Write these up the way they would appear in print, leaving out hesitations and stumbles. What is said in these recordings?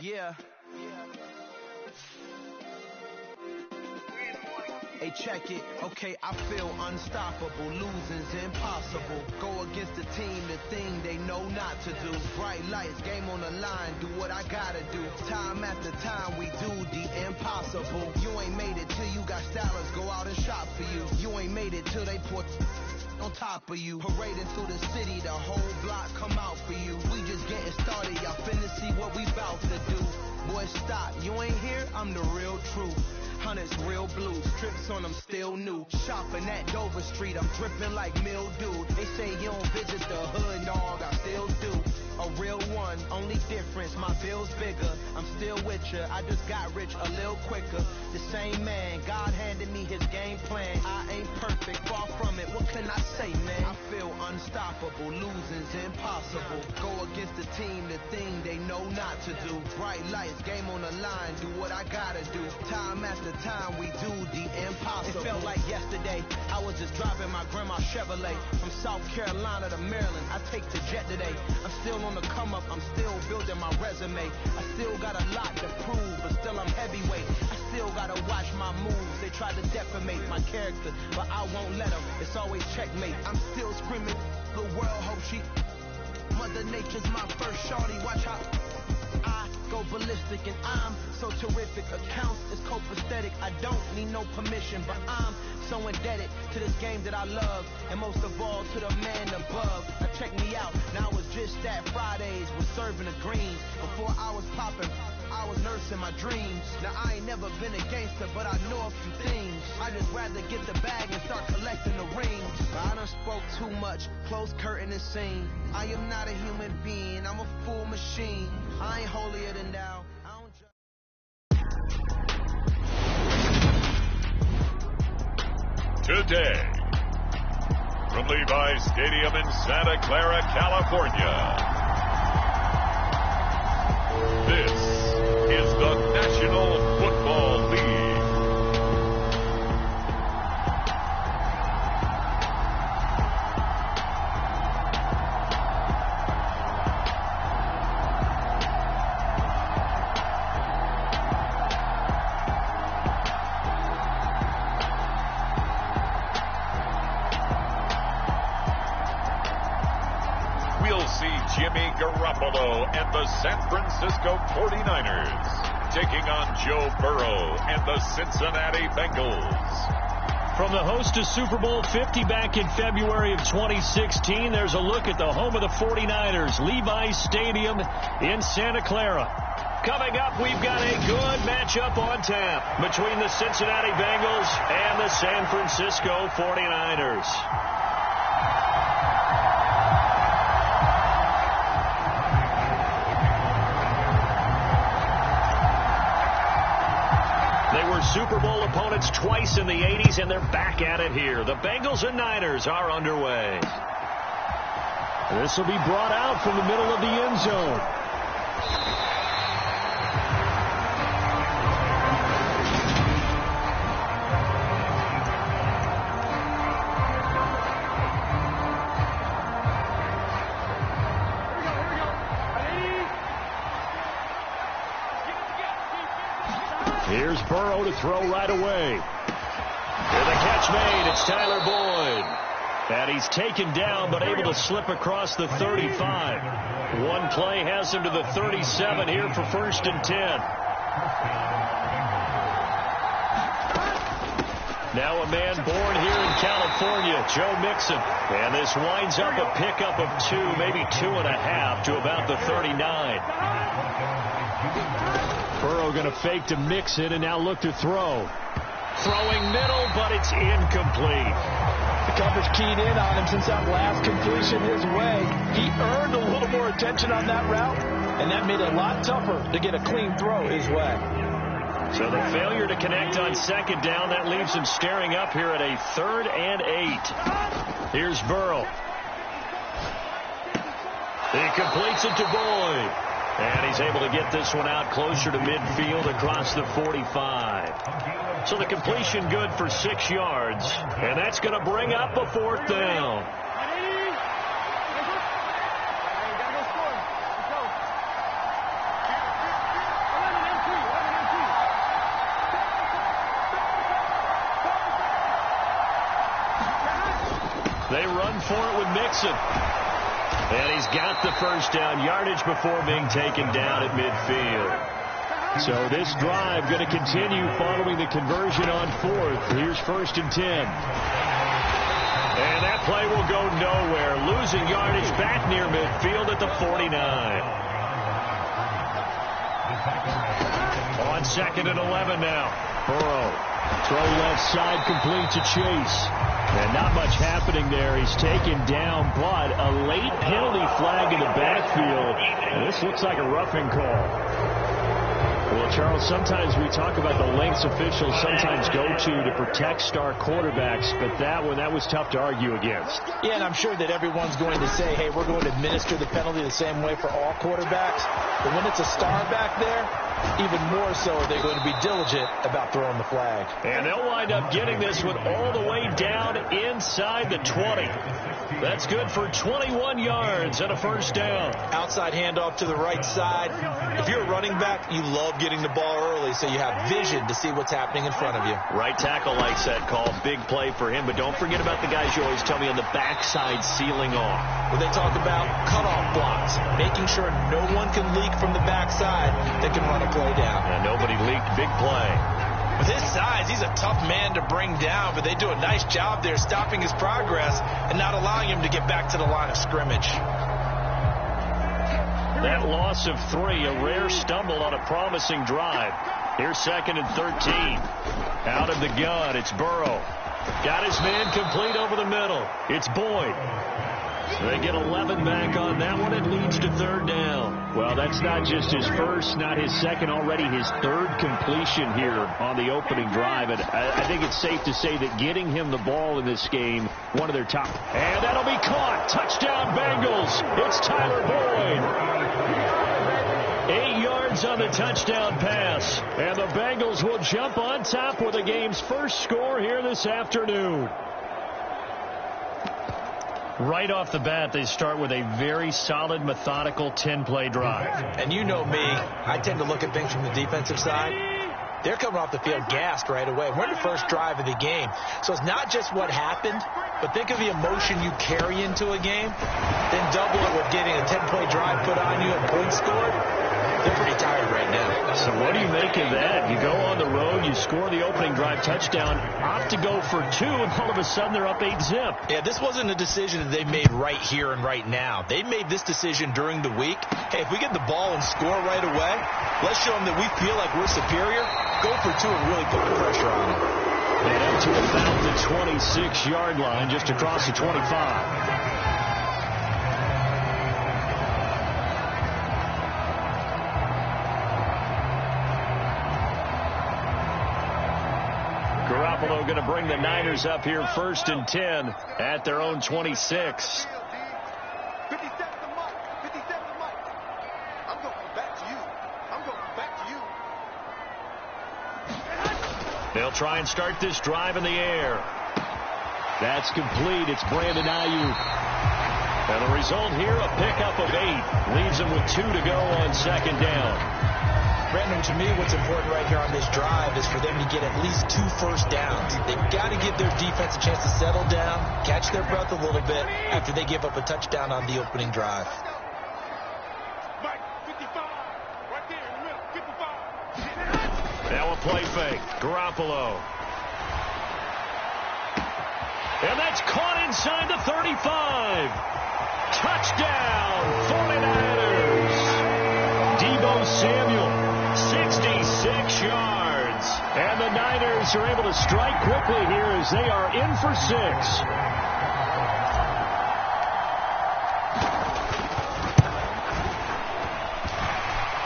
Yeah. Hey, check it. Okay, I feel unstoppable. Losing's impossible. Go against the team, the thing they know not to do. Bright lights, game on the line, do what I gotta do. Time after time, we do the impossible. You ain't made it till you got stylers go out and shop for you. You ain't made it till they put on top of you. Parading through the city, the whole block come out for you. We just getting started, y'all finna see what we bout to do. Boy, stop, you ain't here, I'm the real truth. Hunters, real blue, strips on them still new. Shopping at Dover Street, I'm dripping like mildew. They say you don't visit the hood, dog, I still do. A real one, only difference, my bill's bigger. I'm still with ya, I just got rich a little quicker. The same man, God handed me his game plan. I ain't perfect, far from it, what can I say, man? I feel unstoppable, losing's impossible. Go against the team, the thing they know not to do. Bright lights, game on the line, do what I gotta do. Time after time, we do the impossible. It felt like yesterday, I was just driving my grandma's Chevrolet. From South Carolina to Maryland, I take the jet today. I'm still on the come up, I'm still building my resume. I still got a lot to prove, but still I'm heavyweight. I still gotta watch my moves. They try to defamate my character, but I won't let them. It's always checkmate. I'm still screaming, the world hope she. Mother Nature's my first shorty, watch how I go ballistic, and I'm so terrific. Accounts is copacetic. I don't need no permission, but I'm so indebted to this game that I love, and most of all to the man above. Now check me out, now it was just that Fridays was serving the greens. Before I was popping, I was nursing my dreams. Now I ain't never been a gangster, but I know a few things. I just rather get the bag and start collecting the rings. But I done spoke too much, close curtain and scene. I am not a human being, I'm a full machine. I ain't holier than thou. Today, from Levi's Stadium in Santa Clara, California, this is the National Football League. Jimmy Garoppolo and the San Francisco 49ers taking on Joe Burrow and the Cincinnati Bengals. From the host of Super Bowl 50 back in February of 2016, there's a look at the home of the 49ers, Levi's Stadium in Santa Clara. Coming up, we've got a good matchup on tap between the Cincinnati Bengals and the San Francisco 49ers. Super Bowl opponents twice in the 80s, and they're back at it here. The Bengals and Niners are underway. This will be brought out from the middle of the end zone. Here's Burrow to throw right away. Here the catch made. It's Tyler Boyd. And he's taken down but able to slip across the 35. One play has him to the 37 here for 1st and 10. Now a man born here in California, Joe Mixon. And this winds up a pickup of 2, maybe 2.5 to about the 39. Burrow going to fake to Mixon and now look to throw. Throwing middle, but it's incomplete. The coverage keyed in on him since that last completion his way. He earned a little more attention on that route, and that made it a lot tougher to get a clean throw his way. So the failure to connect on 2nd down, that leaves him staring up here at a 3rd and 8. Here's Burrow. He completes it to Boyd. And he's able to get this one out closer to midfield across the 45. So the completion good for 6 yards. And that's going to bring up a 4th down. They run for it with Mixon. And he's got the first down yardage before being taken down at midfield. So this drive going to continue following the conversion on fourth. Here's 1st and 10. And that play will go nowhere. Losing yardage back near midfield at the 49. On 2nd and 11 now. Burrow. Throw left side complete to Chase. And not much happening there. He's taken down, but a late penalty flag in the backfield. And this looks like a roughing call. Well, Charles, sometimes we talk about the lengths officials sometimes go to protect star quarterbacks, but that was tough to argue against. Yeah, and I'm sure that everyone's going to say, hey, we're going to administer the penalty the same way for all quarterbacks. But when it's a star back there, even more so are they going to be diligent about throwing the flag. And they'll wind up getting this one all the way down inside the 20. That's good for 21 yards and a first down. Outside handoff to the right side. If you're a running back, you love getting the ball early so you have vision to see what's happening in front of you. Right tackle likes that call. Big play for him, but don't forget about the guys you always tell me on the backside sealing off. When they talk about cutoff blocks, making sure no one can leak from the backside that can run a play down. And nobody leaked. Big play. With his size, he's a tough man to bring down, but they do a nice job there stopping his progress and not allowing him to get back to the line of scrimmage. That loss of 3, a rare stumble on a promising drive. Here's 2nd and 13. Out of the gun, it's Burrow. Got his man complete over the middle. It's Boyd. They get 11 back on that one. It leads to 3rd down. Well, that's not just his first, not his second, already his 3rd completion here on the opening drive. And I think it's safe to say that getting him the ball in this game, one of their top. And that'll be caught. Touchdown Bengals. It's Tyler Boyd. 8 yards on the touchdown pass. And the Bengals will jump on top with the game's first score here this afternoon. Right off the bat, they start with a very solid, methodical 10-play drive. And you know me, I tend to look at things from the defensive side. They're coming off the field gassed right away. We're in the first drive of the game. So it's not just what happened, but think of the emotion you carry into a game. Then double it with getting a 10-play drive put on you and points scored. They're pretty tired right now. So what do you make of that? You go on the road, you score the opening drive touchdown, opt to go for 2, and all of a sudden they're up 8-zip. Yeah, this wasn't a decision that they made right here and right now. They made this decision during the week. Hey, if we get the ball and score right away, let's show them that we feel like we're superior. Go for 2 and really put the pressure on them. And up to about the 26-yard line, just across the 25. Garoppolo going to bring the Niners up here 1st and 10 at their own 26. They'll try and start this drive in the air. That's complete. It's Brandon Ayuk. And the result here, a pickup of 8. Leaves them with 2 to go on 2nd down. Brandon, to me, what's important right here on this drive is for them to get at least 2 first downs. They've got to give their defense a chance to settle down, catch their breath a little bit after they give up a touchdown on the opening drive. Now a play fake. Garoppolo. And that's caught inside the 35. Touchdown, 49ers. Deebo Samuel, 66 yards. And the Niners are able to strike quickly here as they are in for 6.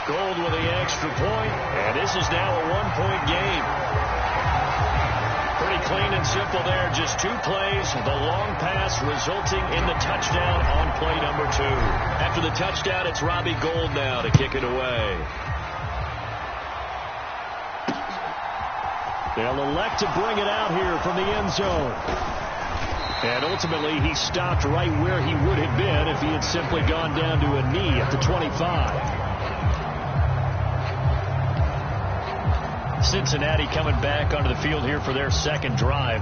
Gold with the extra point, and this is now a 1-point game. Pretty clean and simple there, just 2 plays. The long pass resulting in the touchdown on play number 2. After the touchdown, it's Robbie Gould now to kick it away. They'll elect to bring it out here from the end zone. And ultimately, he stopped right where he would have been if he had simply gone down to a knee at the 25. Cincinnati coming back onto the field here for their 2nd drive.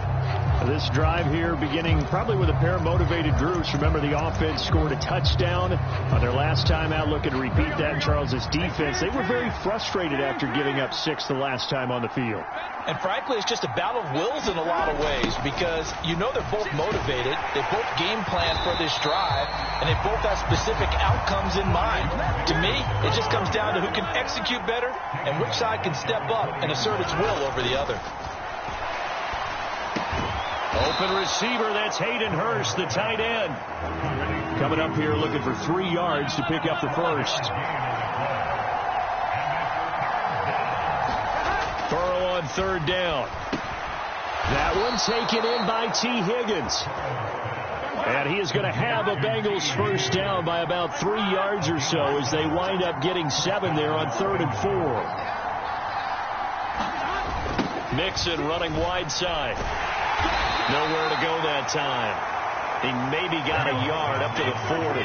This drive here beginning probably with a pair of motivated groups. Remember, the offense scored a touchdown on their last time out, looking to repeat that in Charles's defense. They were very frustrated after giving up 6 the last time on the field. And frankly, it's just a battle of wills in a lot of ways, because you know they're both motivated. They both game plan for this drive, and they both have specific outcomes in mind. To me, it just comes down to who can execute better and which side can step up and assert its will over the other. Open receiver, that's Hayden Hurst, the tight end. Coming up here looking for 3 yards to pick up the first. Burrow on 3rd down. That one taken in by T. Higgins. And he is going to have a Bengals first down by about 3 yards or so as they wind up getting 7 there on 3rd and 4. Mixon running wide side. Nowhere to go that time. He maybe got a yard up to the 40.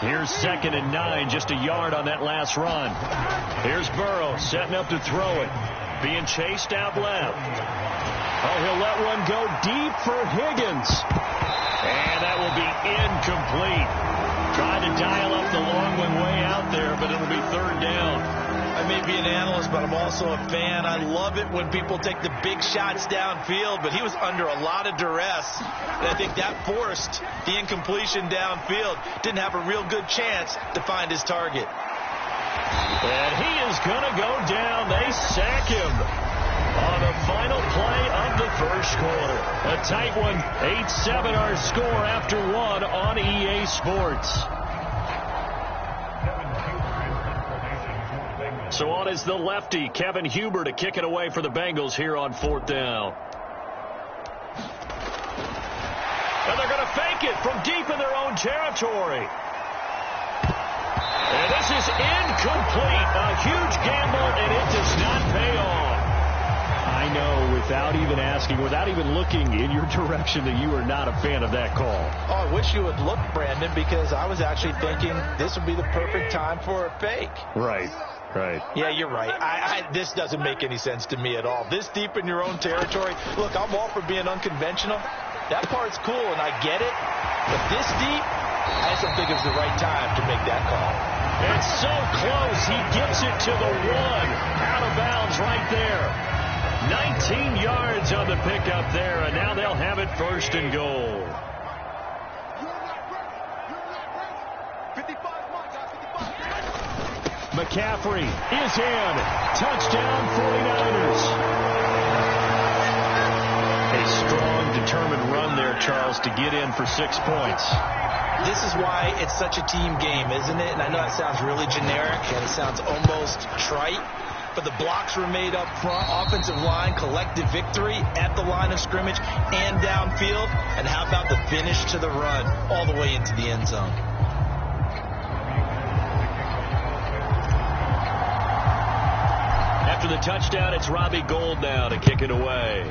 Here's 2nd and 9, just a yard on that last run. Here's Burrow setting up to throw it. Being chased out left. Oh, he'll let one go deep for Higgins. And that will be incomplete. Trying to dial up the long one way out there, but it'll be 3rd down. I may be an analyst, but I'm also a fan. I love it when people take the big shots downfield, but he was under a lot of duress. And I think that forced the incompletion downfield. Didn't have a real good chance to find his target. And he is going to go down. They sack him on the final play of the first quarter. A tight one. 8-7 our score after 1 on EA Sports. So on is the lefty, Kevin Huber, to kick it away for the Bengals here on 4th down. And they're going to fake it from deep in their own territory. And this is incomplete. A huge gamble, and it does not pay off. I know, without even asking, without even looking in your direction, that you are not a fan of that call. Oh, I wish you would look, Brandon, because I was actually thinking this would be the perfect time for a fake. Right. Right. Yeah, you're right. This doesn't make any sense to me at all. This deep in your own territory. Look, I'm all for being unconventional. That part's cool, and I get it. But this deep, I just don't think it's the right time to make that call. It's so close. He gets it to the 1. Out of bounds right there. 19 yards on the pickup there, and now they'll have it 1st and goal. McCaffrey is in. Touchdown 49ers. A strong, determined run there, Charles, to get in for 6 points. This is why it's such a team game, isn't it? And I know that sounds really generic and it sounds almost trite, but the blocks were made up front. Offensive line, collective victory at the line of scrimmage and downfield. And how about the finish to the run all the way into the end zone? After the touchdown, it's Robbie Gould now to kick it away.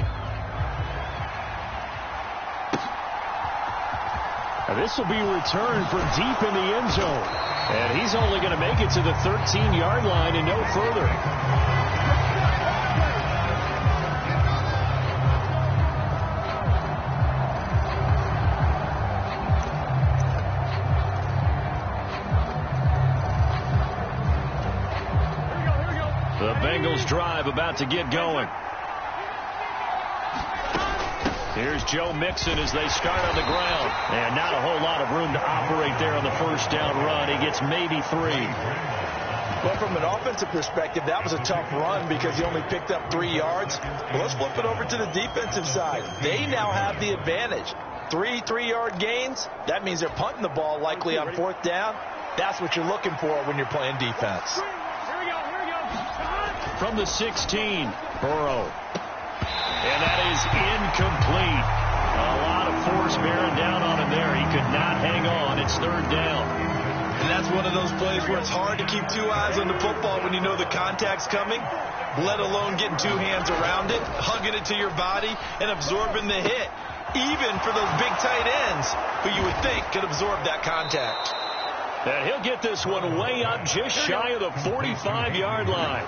Now this will be returned from deep in the end zone. And he's only going to make it to the 13-yard line and no further. The Bengals drive about to get going. Here's Joe Mixon as they start on the ground. And not a whole lot of room to operate there on the 1st down run. He gets maybe 3. Well, from an offensive perspective, that was a tough run because he only picked up 3 yards. But let's flip it over to the defensive side. They now have the advantage. 3 3-yard gains. That means they're punting the ball likely on 4th down. That's what you're looking for when you're playing defense. From the 16, Burrow. And that is incomplete. A lot of force bearing down on him there. He could not hang on. It's 3rd down. And that's one of those plays where it's hard to keep 2 eyes on the football when you know the contact's coming, let alone getting 2 hands around it, hugging it to your body, and absorbing the hit, even for those big tight ends who you would think could absorb that contact. And he'll get this one way up just shy of the 45-yard line.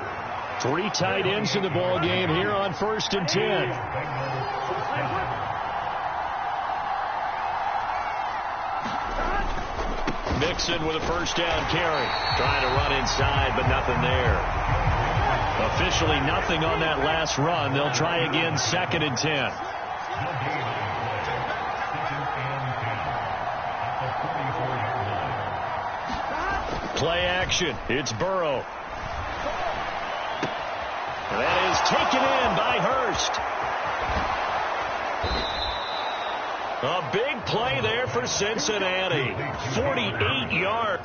3 tight ends in the ball game here on 1st and 10. Mixon with a first down carry. Trying to run inside, but nothing there. Officially nothing on that last run. They'll try again, 2nd and 10. Play action. It's Burrow. That is taken in by Hurst. A big play there for Cincinnati. 48 yards.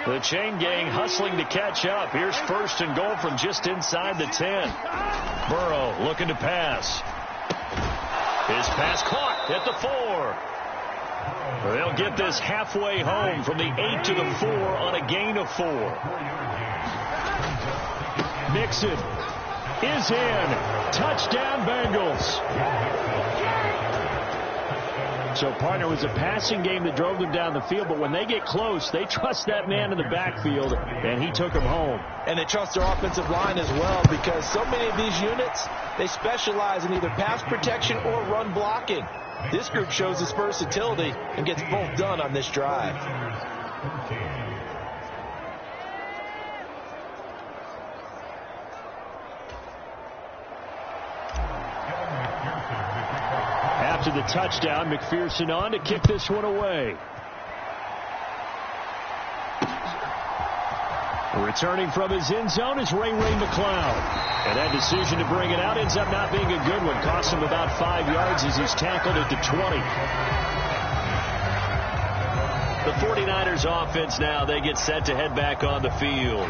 The chain gang hustling to catch up. Here's 1st and goal from just inside the 10. Burrow looking to pass. His pass caught at the 4. They'll get this halfway home from the 8 to the 4 on a gain of 4. Mixon is in. Touchdown, Bengals. So, partner, it was a passing game that drove them down the field, but when they get close, they trust that man in the backfield, and he took them home. And they trust their offensive line as well, because so many of these units, they specialize in either pass protection or run blocking. This group shows its versatility and gets both done on this drive. After the touchdown, McPherson on to kick this one away. Returning from his end zone is Ray McCloud. And that decision to bring it out ends up not being a good one. Cost him about 5 yards as he's tackled at the 20. The 49ers offense now, they get set to head back on the field.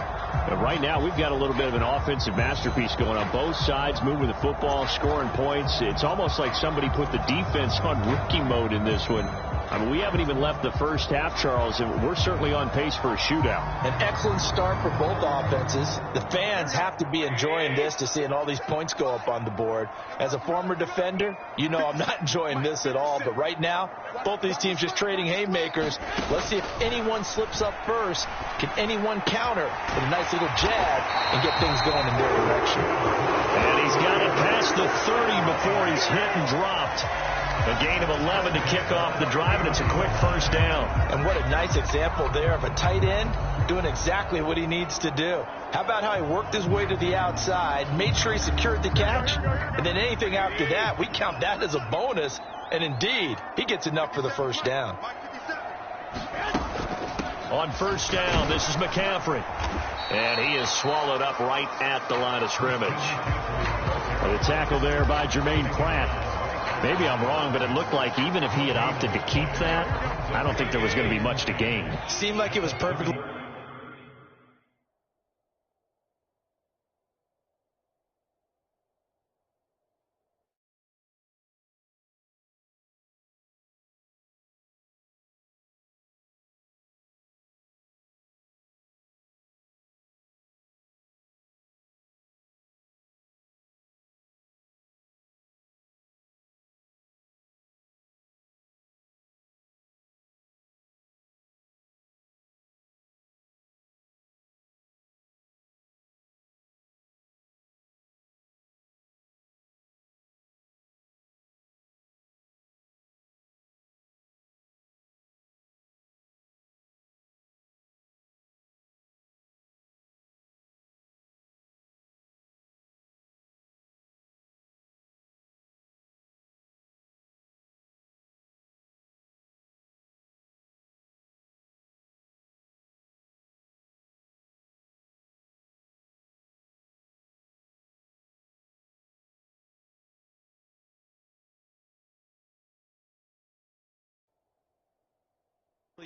And right now, we've got a little bit of an offensive masterpiece going on both sides, moving the football, scoring points. It's almost like somebody put the defense on rookie mode in this one. I mean, we haven't even left the first half, Charles, and we're certainly on pace for a shootout. An excellent start for both offenses. The fans have to be enjoying this to seeing all these points go up on the board. As a former defender, you know I'm not enjoying this at all. But right now, both these teams just trading haymakers. Let's see if anyone slips up first. Can anyone counter with a nice little jab and get things going in their direction? And he's got it past the 30 before he's hit and dropped. A gain of 11 to kick off the drive, and it's a quick first down. And what a nice example there of a tight end doing exactly what he needs to do. How about how he worked his way to the outside, made sure he secured the catch, and then anything after that, we count that as a bonus. And indeed, he gets enough for the first down. On first down, this is McCaffrey. And he is swallowed up right at the line of scrimmage. The tackle there by Jermaine Pratt. Maybe I'm wrong, but it looked like even if he had opted to keep that, I don't think there was going to be much to gain. Seemed like it was perfectly...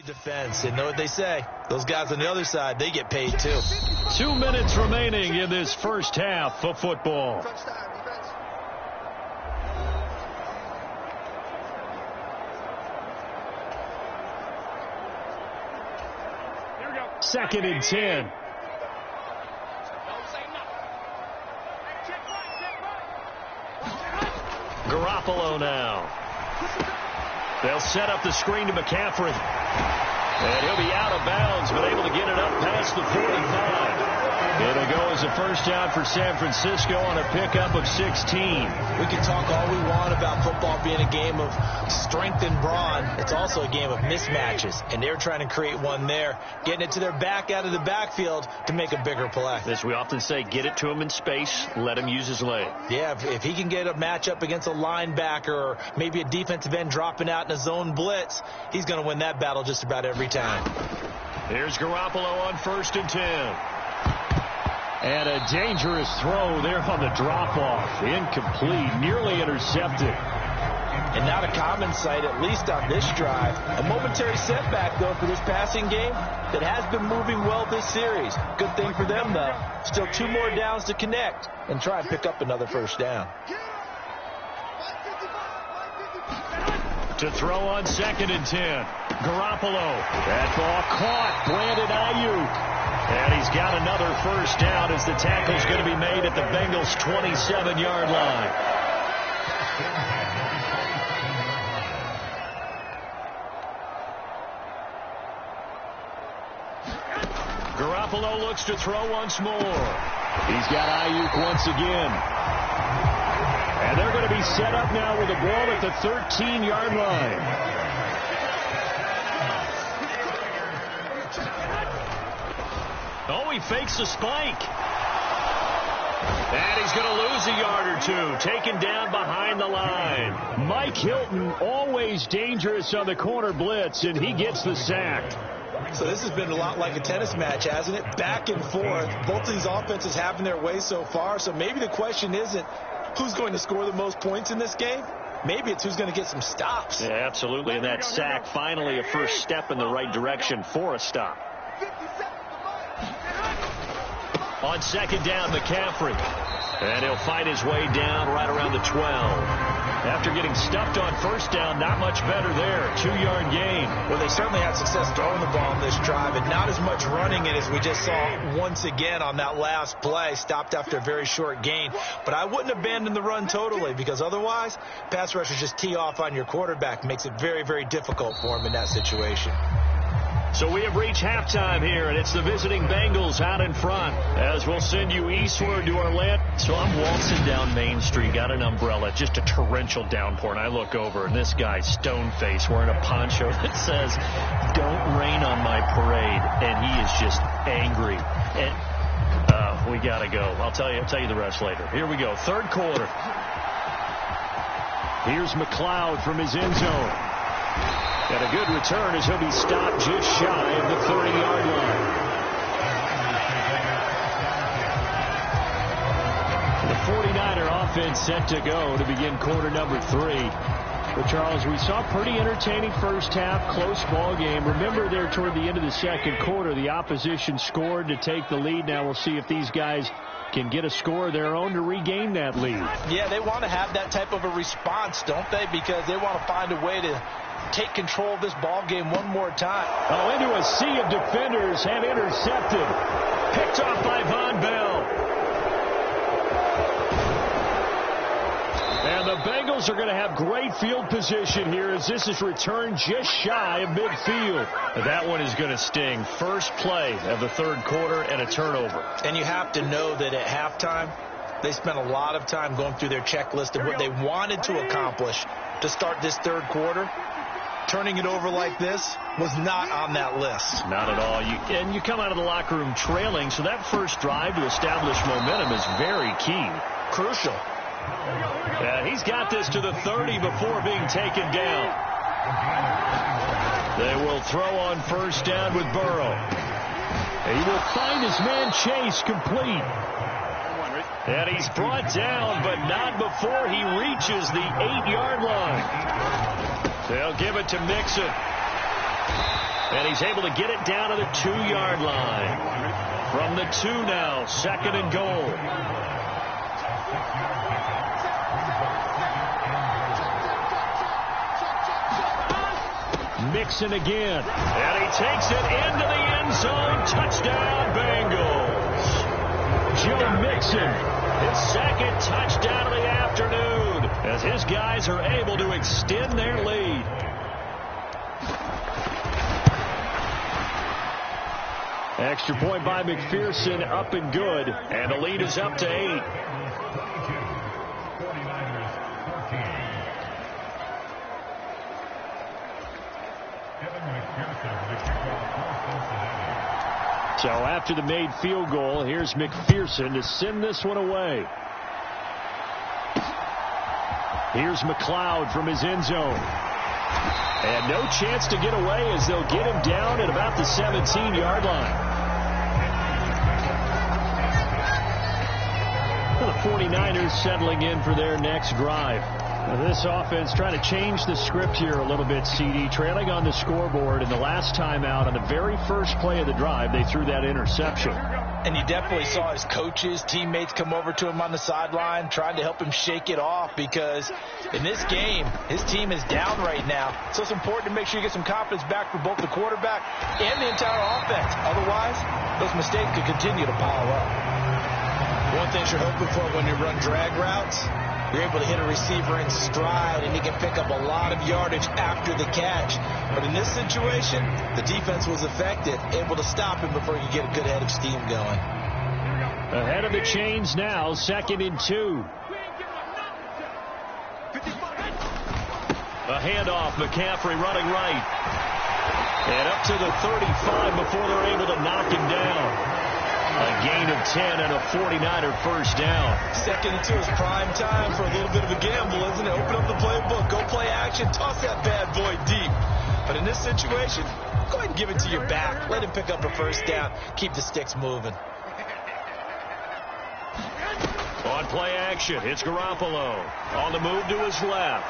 Defense, and know what they say. Those guys on the other side, they get paid too. 2 minutes remaining in this first half of football. Second and 10. Garoppolo now. They'll set up the screen to McCaffrey. And he'll be out of bounds, but able to get it up past the 45. It'll go as a first down for San Francisco on a pickup of 16. We can talk all we want about football being a game of strength and brawn. It's also a game of mismatches, and they're trying to create one there, getting it to their back out of the backfield to make a bigger play. As we often say, get it to him in space, let him use his leg. Yeah, if he can get a matchup against a linebacker or maybe a defensive end dropping out in a zone blitz, he's going to win that battle just about every time. Here's Garoppolo on 1st and 10. And a dangerous throw there on the drop-off. Incomplete, nearly intercepted. And not a common sight, at least on this drive. A momentary setback, though, for this passing game that has been moving well this series. Good thing for them, though. Still 2 more downs to connect and try and pick up another first down. To throw on 2nd and 10. Garoppolo. That ball caught. Brandon Ayuk. And he's got another first down as the tackle's going to be made at the Bengals' 27-yard line. Garoppolo looks to throw once more. He's got Ayuk once again. And they're going to be set up now with a ball at the 13-yard line. Oh, he fakes a spike. And he's going to lose a yard or two. Taken down behind the line. Mike Hilton, always dangerous on the corner blitz, and he gets the sack. So this has been a lot like a tennis match, hasn't it? Back and forth. Both of these offenses having their way so far. So maybe the question isn't who's going to score the most points in this game. Maybe it's who's going to get some stops. Yeah, absolutely. And that sack, finally a first step in the right direction for a stop. On 2nd down, McCaffrey. And he'll fight his way down right around the 12. After getting stuffed on 1st down, not much better there. 2-yard gain. Well, they certainly had success throwing the ball on this drive, and not as much running it as we just saw once again on that last play. Stopped after a very short gain. But I wouldn't abandon the run totally, because otherwise, pass rushers just tee off on your quarterback. Makes it very, very difficult for him in that situation. So we have reached halftime here, and it's the visiting Bengals out in front. As we'll send you eastward to Orlando. So I'm waltzing down Main Street, got an umbrella, just a torrential downpour, and I look over, and this guy's stone-faced wearing a poncho that says, "Don't rain on my parade," and he is just angry. And we got to go. I'll tell you the rest later. Here we go, 3rd quarter. Here's McLeod from his end zone. And a good return as he'll be stopped just shy of the 30-yard line. The 49er offense set to go to begin quarter number 3. But, Charles, we saw pretty entertaining first half, close ball game. Remember there toward the end of the 2nd quarter, the opposition scored to take the lead. Now we'll see if these guys can get a score of their own to regain that lead. Yeah, they want to have that type of a response, don't they? Because they want to find a way to take control of this ball game one more time. Oh, into a sea of defenders and intercepted. Picked off by Von Bell. And the Bengals are going to have great field position here as this is returned just shy of midfield. That one is going to sting. First play of the 3rd quarter and a turnover. And you have to know that at halftime, they spent a lot of time going through their checklist of what they wanted to accomplish to start this 3rd quarter. Turning it over like this was not on that list. Not at all. And you come out of the locker room trailing, so that first drive to establish momentum is very key. Crucial. Yeah, he's got this to the 30 before being taken down. They will throw on 1st down with Burrow. He will find his man Chase complete. And he's brought down, but not before he reaches the 8-yard line. They'll give it to Mixon. And he's able to get it down to the 2-yard line. From the 2 now, 2nd and goal. Mixon again. And he takes it into the end zone. Touchdown, Bengals. Joe Mixon, his 2nd touchdown of the afternoon, as his guys are able to extend their lead. Extra point by McPherson, up and good, and the lead is up to 8. So after the made field goal, here's McPherson to send this one away. Here's McLeod from his end zone. And no chance to get away as they'll get him down at about the 17-yard line. The 49ers settling in for their next drive. Now this offense trying to change the script here a little bit, CD. Trailing on the scoreboard, and the last time out on the very first play of the drive, they threw that interception. And you definitely saw his coaches, teammates come over to him on the sideline, trying to help him shake it off, because in this game, his team is down right now. So it's important to make sure you get some confidence back for both the quarterback and the entire offense. Otherwise, those mistakes could continue to pile up. One thing you're hoping for when you run drag routes, you're able to hit a receiver in stride, and he can pick up a lot of yardage after the catch. But in this situation, the defense was effective, able to stop him before you get a good head of steam going. Ahead of the chains now, 2nd and 2. A handoff, McCaffrey running right. And up to the 35 before they're able to knock him down. A gain of 10 and a 49er first down. 2nd and 2 is prime time for a little bit of a gamble, isn't it? Open up the playbook, go play action, toss that bad boy deep. But in this situation, go ahead and give it to your back. Let him pick up a first down. Keep the sticks moving. On play action, it's Garoppolo. On the move to his left.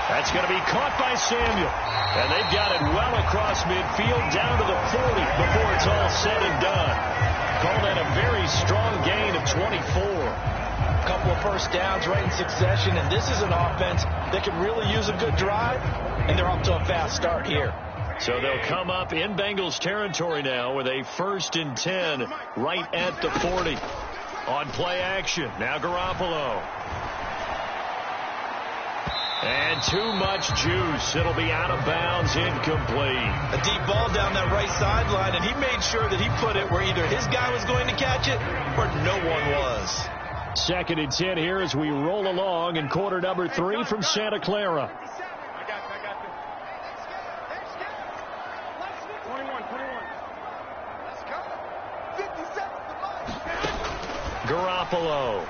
That's going to be caught by Samuel. And they've got it well across midfield down to the 40 before it's all said and done. Call that a very strong gain of 24. A couple of first downs right in succession, and this is an offense that can really use a good drive, and they're off to a fast start here. So they'll come up in Bengals territory now with a 1st and 10 right at the 40. On play action, now Garoppolo. And too much juice. It'll be out of bounds, incomplete. A deep ball down that right sideline, and he made sure that he put it where either his guy was going to catch it or no one was. 2nd and 10 here as we roll along in quarter number 3 from Santa Clara. Garoppolo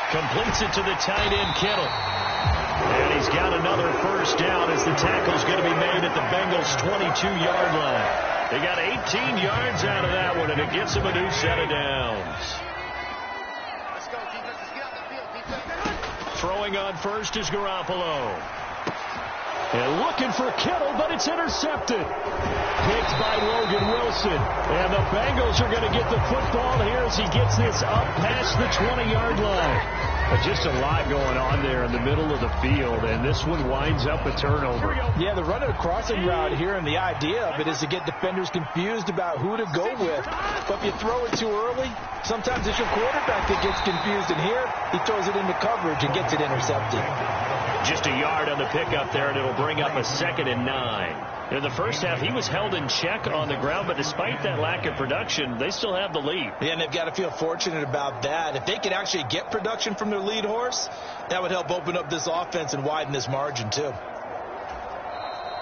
completes it to the tight end, Kittle. And he's got another first down as the tackle's going to be made at the Bengals' 22-yard line. They got 18 yards out of that one, and it gets them a new set of downs. Throwing on first is Garoppolo. And looking for Kittle, but it's intercepted. Picked by Logan Wilson. And the Bengals are going to get the football here as he gets this up past the 20-yard line. But just a lot going on there in the middle of the field, and this one winds up a turnover. Yeah, they're running a crossing route here, and the idea of it is to get defenders confused about who to go with. But if you throw it too early, sometimes it's your quarterback that gets confused, and here he throws it into coverage and gets it intercepted. Just a yard on the pickup there, and it'll bring up a 2nd and 9. In the first half, he was held in check on the ground, but despite that lack of production, they still have the lead. Yeah, and they've got to feel fortunate about that. If they could actually get production from their lead horse, that would help open up this offense and widen this margin, too.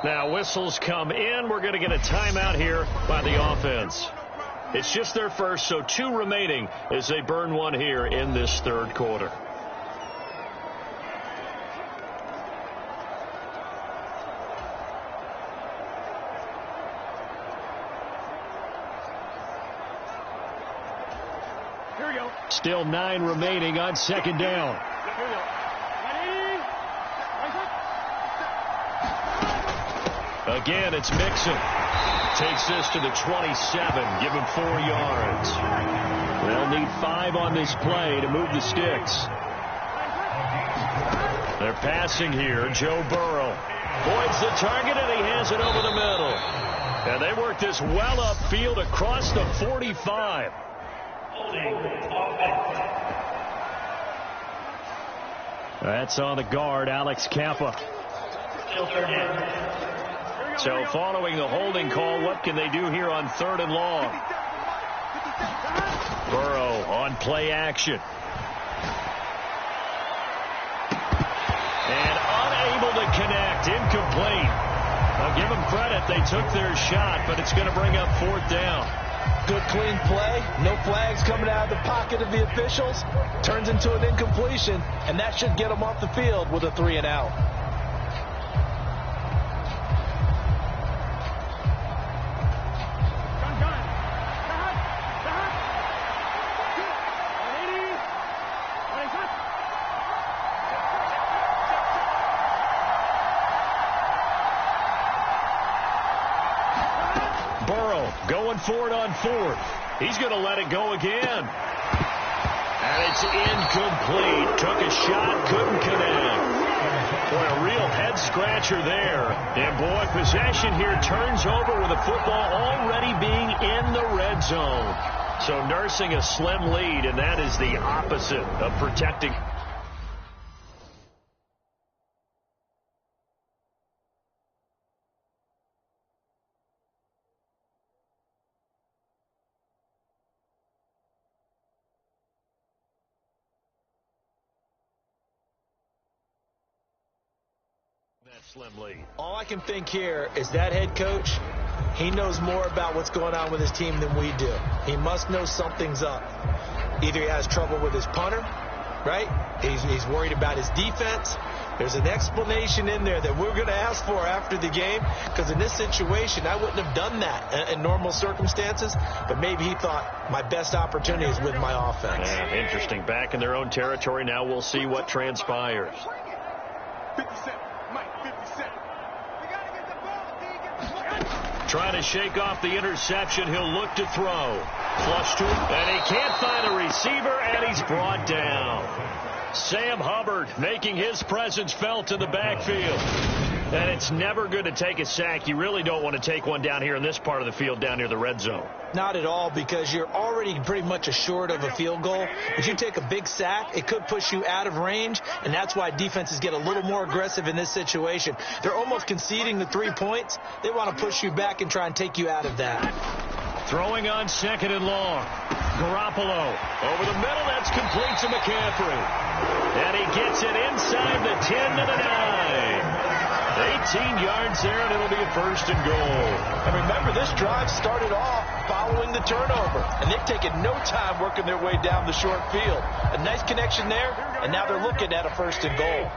Now, whistles come in. We're going to get a timeout here by the offense. It's just their first, so 2 remaining as they burn one here in this third quarter. Still 9 remaining on 2nd down. Again, it's Mixon. Takes this to the 27. Give him 4 yards. They'll need 5 on this play to move the sticks. They're passing here. Joe Burrow avoids the target, and he has it over the middle. And they work this well upfield across the 45. That's on the guard, Alex Kappa. So following the holding call, what can they do here on 3rd and long? Burrow on play action. And unable to connect. Incomplete. I'll give them credit. They took their shot, but it's going to bring up 4th down. Good, clean play. No flags coming out of the pocket of the officials. Turns into an incompletion, and that should get them off the field with a 3 and out. Going for it on 4th. He's going to let it go again. And it's incomplete. Took a shot, couldn't connect. Boy, a real head-scratcher there. And, boy, possession here turns over with the football already being in the red zone. So nursing a slim lead, and that is the opposite of protecting. That slim lead. All I can think here is that head coach, he knows more about what's going on with his team than we do. He must know something's up. Either he has trouble with his punter, right? He's worried about his defense. There's an explanation in there that we're going to ask for after the game, because in this situation, I wouldn't have done that in normal circumstances, but maybe he thought my best opportunity is with my offense. Yeah, interesting. Back in their own territory now. We'll see what transpires. 57. Mike, 57. You got to get the ball. Trying to shake off the interception. He'll look to throw. Flush to him. And he can't find a receiver, and he's brought down. Sam Hubbard making his presence felt in the backfield. And it's never good to take a sack. You really don't want to take one down here in this part of the field down near the red zone. Not at all, because you're already pretty much assured of a field goal. If you take a big sack, it could push you out of range, and that's why defenses get a little more aggressive in this situation. They're almost conceding the 3 points. They want to push you back and try and take you out of that. Throwing on 2nd and long. Garoppolo over the middle. That's complete to McCaffrey. And he gets it inside the 10 to the 9. 18 yards there, and it'll be a 1st and goal. And remember, this drive started off following the turnover, and they've taken no time working their way down the short field. A nice connection there, and now they're looking at a 1st and goal.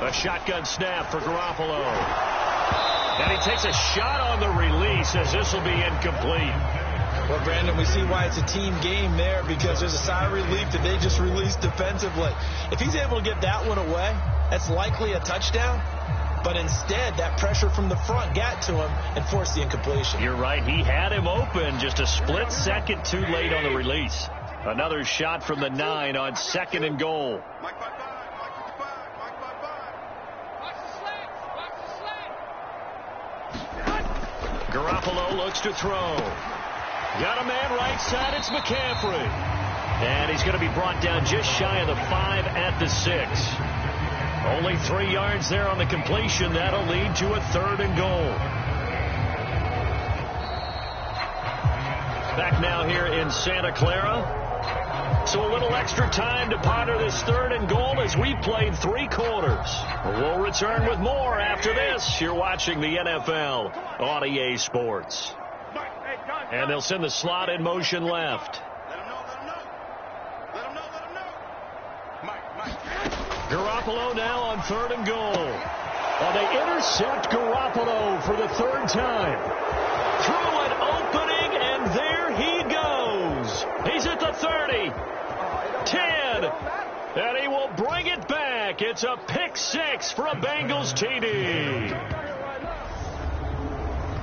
A shotgun snap for Garoppolo. And he takes a shot on the release as this will be incomplete. Well, Brandon, we see why it's a team game there, because there's a sigh of relief that they just released defensively. If he's able to get that one away, that's likely a touchdown. But instead, that pressure from the front got to him and forced the incompletion. You're right. He had him open, just a split second too late on the release. Another shot from the 9 on 2nd and goal. Garoppolo looks to throw. Got a man right side. It's McCaffrey. And he's going to be brought down just shy of the 5 at the 6. Only 3 yards there on the completion. That'll lead to a 3rd and goal. Back now here in Santa Clara. So a little extra time to ponder this 3rd and goal as we've played 3 quarters. We'll return with more after this. You're watching the NFL on EA Sports. And they'll send the slot in motion left. Garoppolo now on 3rd and goal. And they intercept Garoppolo for the 3rd time. Through an opening, and there he goes. He's at the 30, 10, again. And he will bring it back. It's a pick six for a Bengals TD.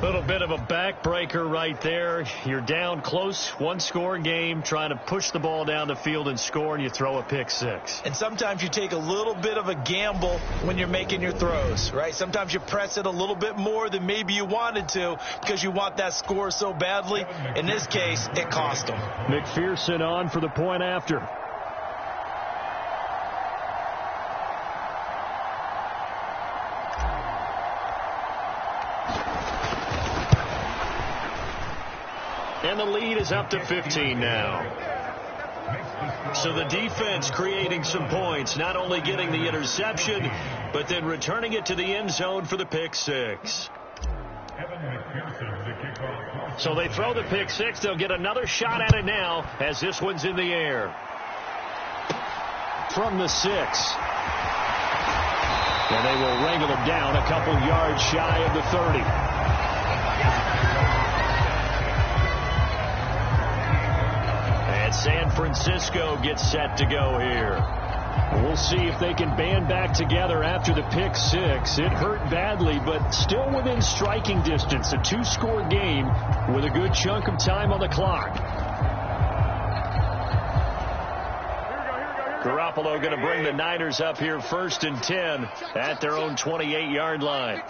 Little bit of a backbreaker right there. You're down close, one-score game, trying to push the ball down the field and score, and you throw a pick six. And sometimes you take a little bit of a gamble when you're making your throws, right? Sometimes you press it a little bit more than maybe you wanted to because you want that score so badly. In this case, it cost them. McPherson on for the point after. And the lead is up to 15 now. So the defense creating some points, not only getting the interception, but then returning it to the end zone for the pick six. So they throw the pick six. They'll get another shot at it now as this one's in the air. From the 6. And they will wrangle him down a couple yards shy of the 30. San Francisco gets set to go here. We'll see if they can band back together after the pick six. It hurt badly, but still within striking distance. A two-score game with a good chunk of time on the clock. Garoppolo going to bring the Niners up here 1st and 10 at their own 28-yard line.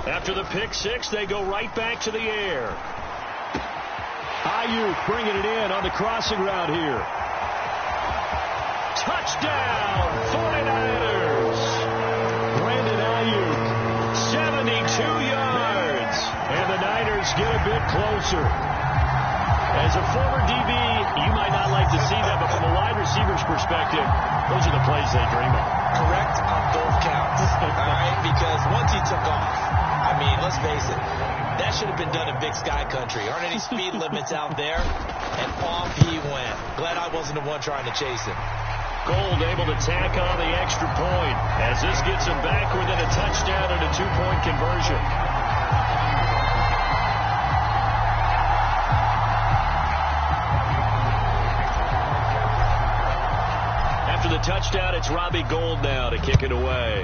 After the pick six, they go right back to the air. Ayuk bringing it in on the crossing route here. Touchdown, 49ers. Brandon Ayuk, 72 yards. And the Niners get a bit closer. As a former DB, you might not like to see that, but from a wide receiver's perspective, those are the plays they dream of. Correct on both counts. All right, because once he took off, I mean, let's face it, that should have been done in Big Sky Country. Aren't any speed limits out there? And off he went. Glad I wasn't the one trying to chase him. Gold able to tack on the extra point as this gets him back within a touchdown and a two-point conversion. After the touchdown, it's Robbie Gould now to kick it away.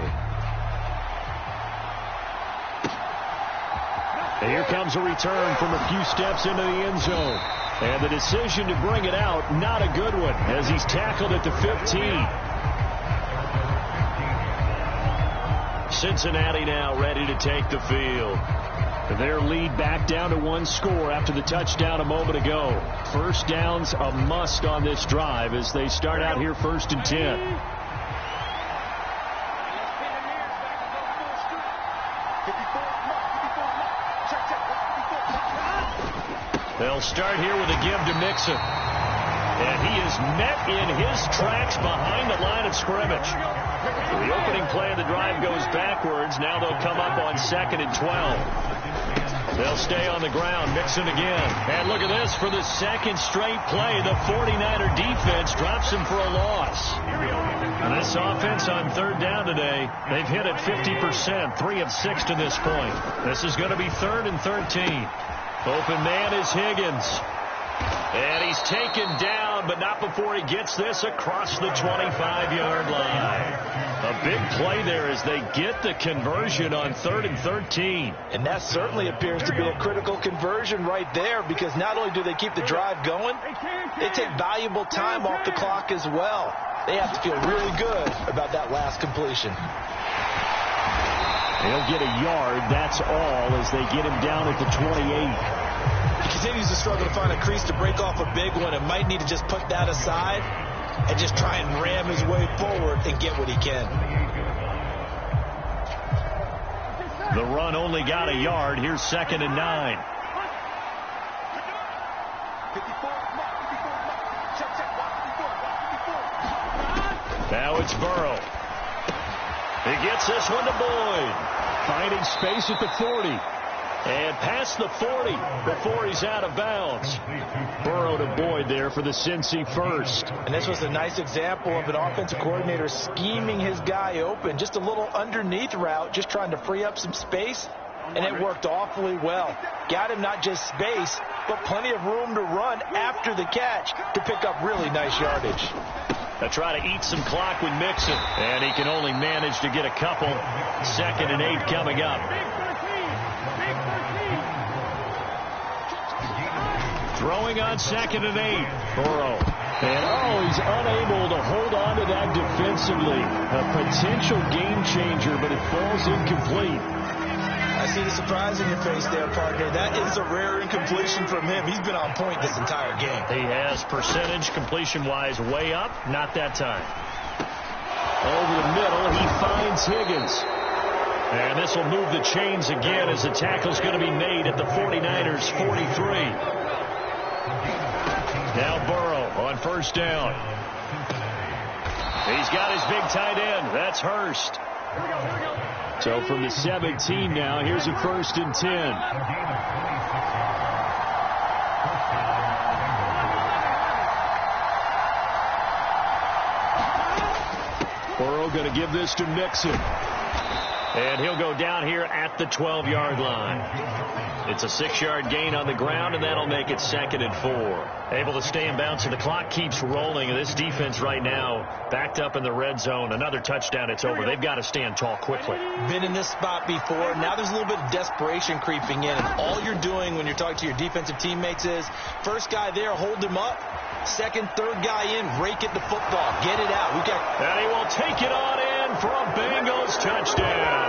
And here comes a return from a few steps into the end zone. And the decision to bring it out, not a good one, as he's tackled at the 15. Cincinnati now ready to take the field. Their lead back down to one score after the touchdown a moment ago. First down's a must on this drive as they start out here 1st and 10. They'll start here with a give to Mixon. And he is met in his tracks behind the line of scrimmage. The opening play of the drive goes backwards. Now they'll come up on 2nd and 12. They'll stay on the ground. Mixon again. And look at this for the second straight play. The 49er defense drops him for a loss. And this offense on 3rd down today, they've hit it 50%, 3 of 6 to this point. This is going to be 3rd and 13. Open man is Higgins. And he's taken down, but not before he gets this across the 25-yard line. A big play there as they get the conversion on 3rd and 13. And that certainly appears to be a critical conversion right there, because not only do they keep the drive going, they take valuable time off the clock as well. They have to feel really good about that last completion. They'll get a yard, that's all, as they get him down at the 28. He continues to struggle to find a crease to break off a big one and might need to just put that aside and just try and ram his way forward and get what he can. The run only got a yard. Here's 2nd and 9. Now it's Burrow. He gets this one to Boyd. Finding space at the 40. And past the 40 before he's out of bounds. Burrow to Boyd there for the Cincy first. And this was a nice example of an offensive coordinator scheming his guy open. Just a little underneath route, just trying to free up some space. and it worked awfully well. Got him not just space, but plenty of room to run after the catch to pick up really nice yardage. They'll try to eat some clock with Mixon, and he can only manage to get a couple. 2nd and 8 coming up. Throwing on 2nd and 8. Burrow. And, he's unable to hold on to that defensively. A potential game changer, but it falls incomplete. I see the surprise in your face there, partner. That is a rare incompletion from him. He's been on point this entire game. He has percentage completion-wise way up. Not that time. Over the middle, he finds Higgins. And this will move the chains again as the tackle's going to be made at the 49ers' 43. Now Burrow on 1st down. He's got his big tight end. That's Hurst. So from the 17 now, here's a 1st and 10. Burrow going to give this to Mixon. And he'll go down here at the 12-yard line. It's a 6-yard gain on the ground, and that'll make it 2nd and 4. Able to stay in bounds, and the clock keeps rolling. And this defense right now backed up in the red zone. Another touchdown, it's over. They've got to stand tall quickly. Been in this spot before. Now there's a little bit of desperation creeping in. And all you're doing when you're talking to your defensive teammates is, first guy there, hold him up. Second, third guy in, rake at the football. Get it out. And he will take it on in for a Bengals touchdown.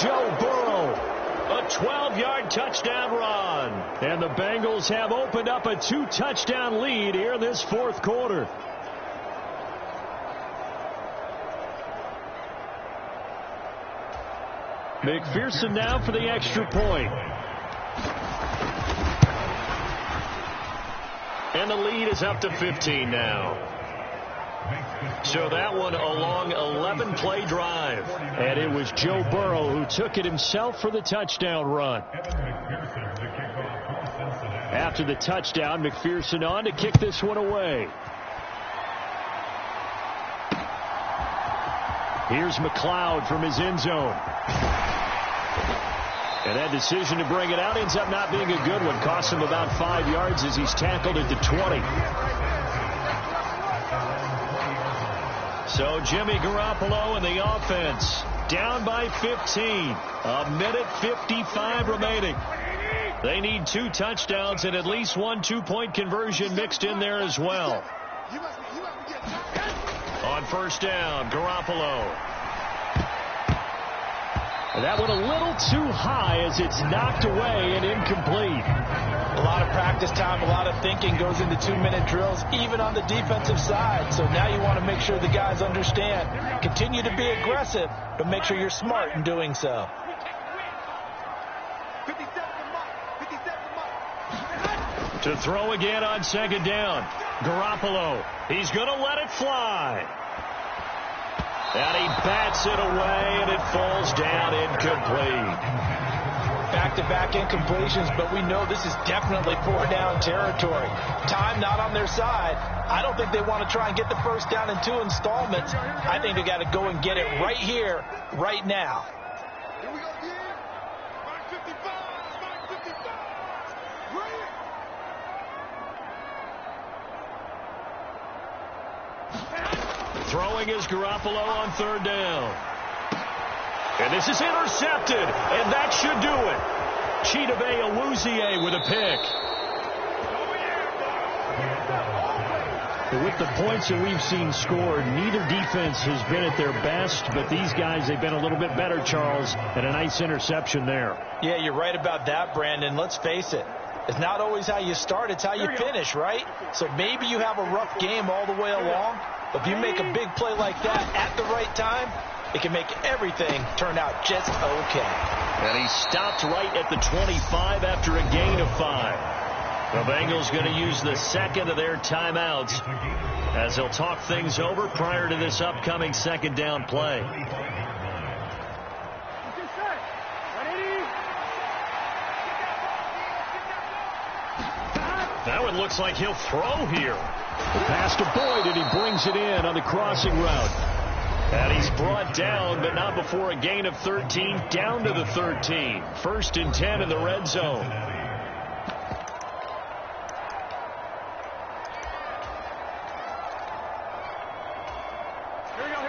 Joe Burrow, a 12-yard touchdown run. And the Bengals have opened up a 2-touchdown lead here in this 4th quarter. McPherson now for the extra point. And the lead is up to 15 now. So that one a long 11-play drive. And it was Joe Burrow who took it himself for the touchdown run. After the touchdown, McPherson on to kick this one away. Here's McLeod from his end zone. And that decision to bring it out ends up not being a good one. Cost him about 5 yards as he's tackled at the 20. So Jimmy Garoppolo and the offense down by 15. A minute 55 remaining. They need 2 touchdowns and at least 1 2-point conversion mixed in there as well. On 1st down, Garoppolo. And that went a little too high as it's knocked away and incomplete. A lot of practice time, a lot of thinking goes into 2-minute drills, even on the defensive side. So now you want to make sure the guys understand. Continue to be aggressive, but make sure you're smart in doing so. To throw again on 2nd down. Garoppolo. He's going to let it fly. And he bats it away, and it falls down incomplete. Back-to-back incompletions, but we know this is definitely 4-down territory. Time not on their side. I don't think they want to try and get the 1st down in 2 installments. I think they got to go and get it right here, right now. Here we go, yeah. 555. Right. Throwing is Garoppolo on 3rd down. And this is intercepted, and that should do it. Chidobe Awuzie with a pick. With the points that we've seen scored, neither defense has been at their best, but these guys, they've been a little bit better, Charles, and a nice interception there. Yeah, you're right about that, Brandon. Let's face it. It's not always how you start, it's how you finish, right? So maybe you have a rough game all the way along, but if you make a big play like that at the right time, it can make everything turn out just okay. And he stopped right at the 25 after a gain of 5. The Bengals going to use the 2nd of their timeouts as they'll talk things over prior to this upcoming 2nd down play. Now it looks like he'll throw here. The pass to Boyd, and he brings it in on the crossing route. And he's brought down, but not before a gain of 13, down to the 13. 1st and 10 in the red zone. Here we go.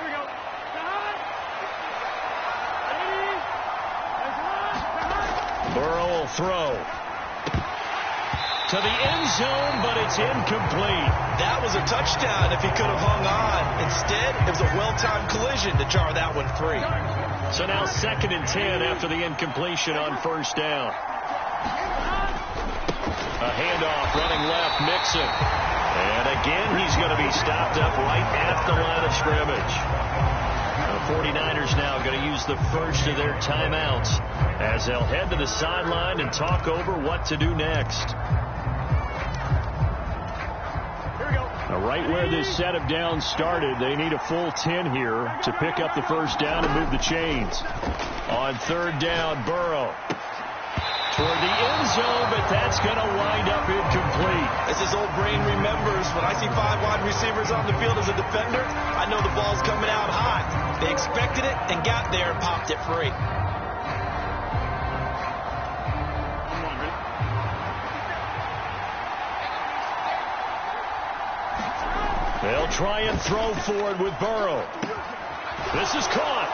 Burrow will throw to the end zone, but it's incomplete. That was a touchdown if he could have hung on. Instead, it was a well-timed collision to jar that one free. So now 2nd and 10 after the incompletion on 1st down. A handoff running left, Mixon. And again, he's going to be stopped up right at the line of scrimmage. The 49ers now going to use the first of their timeouts as they'll head to the sideline and talk over what to do next. Right where this set of downs started, they need a full 10 here to pick up the 1st down and move the chains. On 3rd down, Burrow toward the end zone, but that's going to wind up incomplete. As his old brain remembers, when I see 5 wide receivers on the field as a defender, I know the ball's coming out high. They expected it and got there and popped it free. They'll try and throw forward with Burrow. This is caught.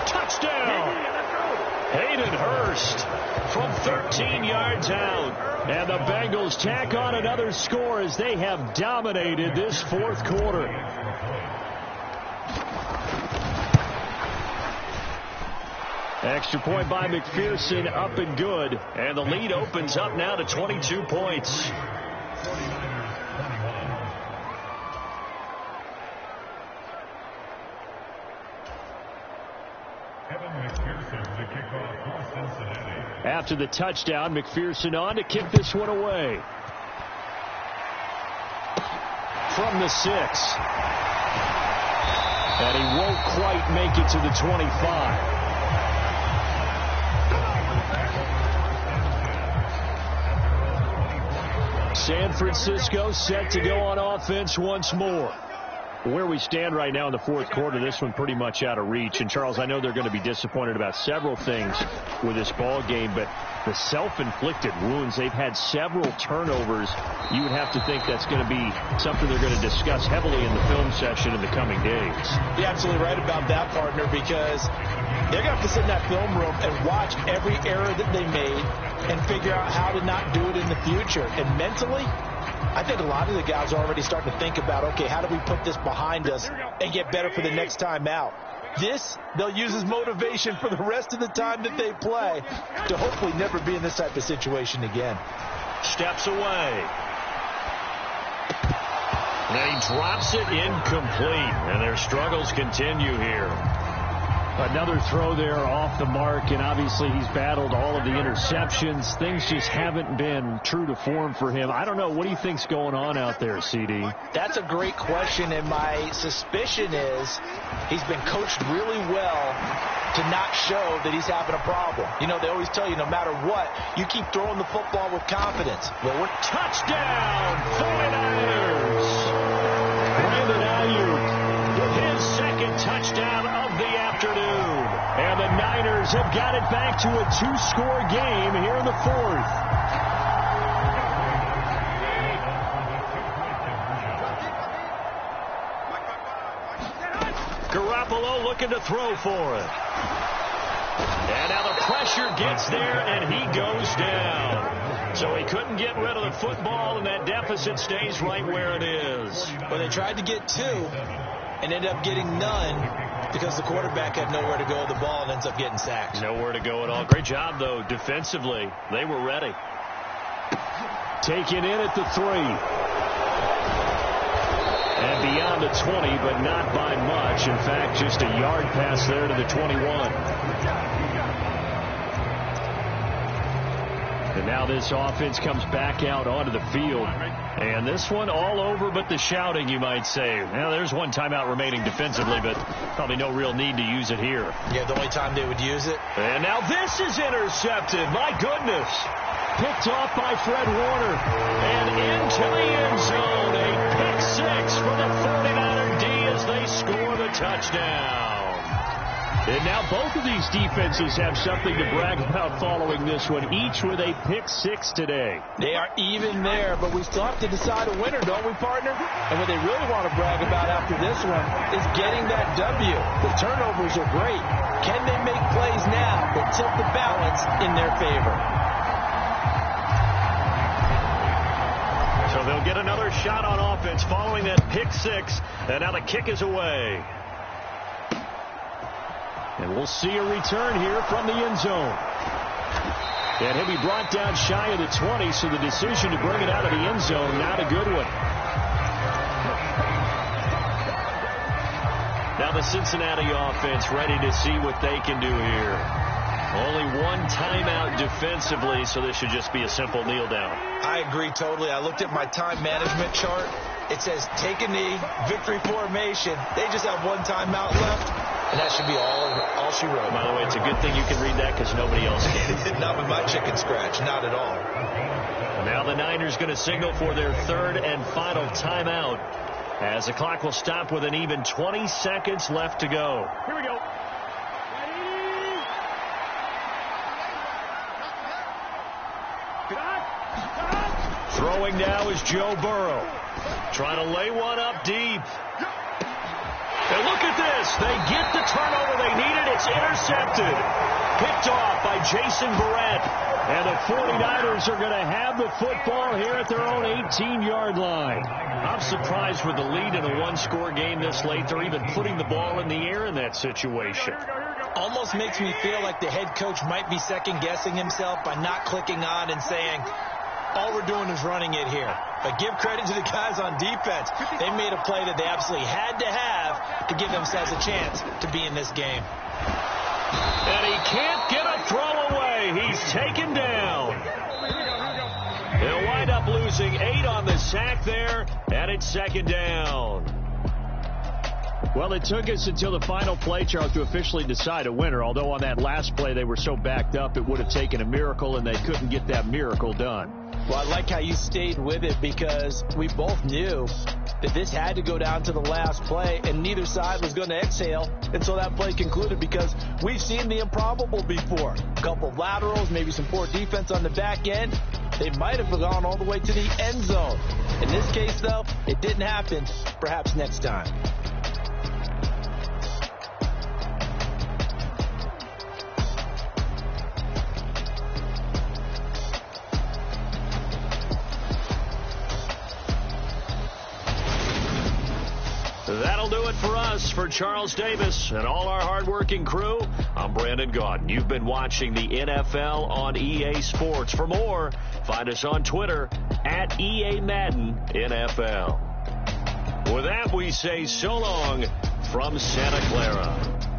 Touchdown. Hayden Hurst from 13 yards out. And the Bengals tack on another score as they have dominated this 4th quarter. Extra point by McPherson, up and good. And the lead opens up now to 22 points. After the touchdown, McPherson on to kick this one away. From the 6. And he won't quite make it to the 25. San Francisco set to go on offense once more. Where we stand right now in the 4th quarter, this one pretty much out of reach. And, Charles, I know they're going to be disappointed about several things with this ball game, but the self-inflicted wounds, they've had several turnovers. You would have to think that's going to be something they're going to discuss heavily in the film session in the coming days. You're absolutely right about that, partner, because they're going to have to sit in that film room and watch every error that they made and figure out how to not do it in the future. And mentally, I think a lot of the guys are already starting to think about, okay, how do we put this behind us and get better for the next time out? This, they'll use as motivation for the rest of the time that they play to hopefully never be in this type of situation again. Steps away. And he drops it incomplete, and their struggles continue here. Another throw there off the mark, and obviously he's battled all of the interceptions. Things just haven't been true to form for him. I don't know. What do you think's going on out there, CD? That's a great question, and my suspicion is he's been coached really well to not show that he's having a problem. You know, they always tell you no matter what, you keep throwing the football with confidence. Well, touchdown, 49ers! Brandon Ayuk with his 2nd touchdown of the afternoon. And the Niners have got it back to a 2-score game here in the 4th. Garoppolo looking to throw for it. And now the pressure gets there, and he goes down. So he couldn't get rid of the football, and that deficit stays right where it is. Well, they tried to get 2 and ended up getting none because the quarterback had nowhere to go with the ball and ends up getting sacked. Nowhere to go at all. Great job, though, defensively. They were ready. Taken in at the 3. And beyond the 20, but not by much. In fact, just a yard pass there to the 21. And now this offense comes back out onto the field. And this one all over but the shouting, you might say. Now, there's one timeout remaining defensively, but probably no real need to use it here. Yeah, the only time they would use it. And now this is intercepted. My goodness. Picked off by Fred Warner. And into the end zone. A pick 6 for the 49er D as they score the touchdown. And now both of these defenses have something to brag about following this one, each with a pick six today. They are even there, but we still have to decide a winner, don't we, partner? And what they really want to brag about after this one is getting that W. The turnovers are great. Can they make plays now that tilt the balance in their favor? So they'll get another shot on offense following that pick six, and now the kick is away. And we'll see a return here from the end zone. And he'll be brought down shy of the 20, so the decision to bring it out of the end zone, not a good one. Now the Cincinnati offense ready to see what they can do here. Only one timeout defensively, so this should just be a simple kneel down. I agree totally. I looked at my time management chart. It says take a knee, victory formation. They just have one timeout left, and that should be all she wrote. By the way, it's a good thing you can read that because nobody else can. Not with my chicken scratch, not at all. Now the Niners going to signal for their third and final timeout as the clock will stop with an even 20 seconds left to go. Here we go. Throwing now is Joe Burrow. Trying to lay one up deep. And look at this. They get the turnover they needed. It's intercepted. Picked off by Jason Barrett. And the 49ers are going to have the football here at their own 18-yard line. I'm surprised with the lead in a one-score game this late. They're even putting the ball in the air in that situation. Almost makes me feel like the head coach might be second-guessing himself by not clicking on and saying, all we're doing is running it here. But give credit to the guys on defense. They made a play that they absolutely had to have to give themselves a chance to be in this game. And he can't get a throw away. He's taken down. They'll wind up losing 8 on the sack there, and it's second down. Well, it took us until the final play, Charles, to officially decide a winner, although on that last play they were so backed up it would have taken a miracle, and they couldn't get that miracle done. Well, I like how you stayed with it because we both knew that this had to go down to the last play, and neither side was going to exhale until that play concluded because we've seen the improbable before. A couple of laterals, maybe some poor defense on the back end. They might have gone all the way to the end zone. In this case, though, it didn't happen. Perhaps next time. That'll do it for us. For Charles Davis and all our hardworking crew, I'm Brandon Gaudin. You've been watching the NFL on EA Sports. For more, find us on Twitter at EA Madden NFL. With that, we say so long from Santa Clara.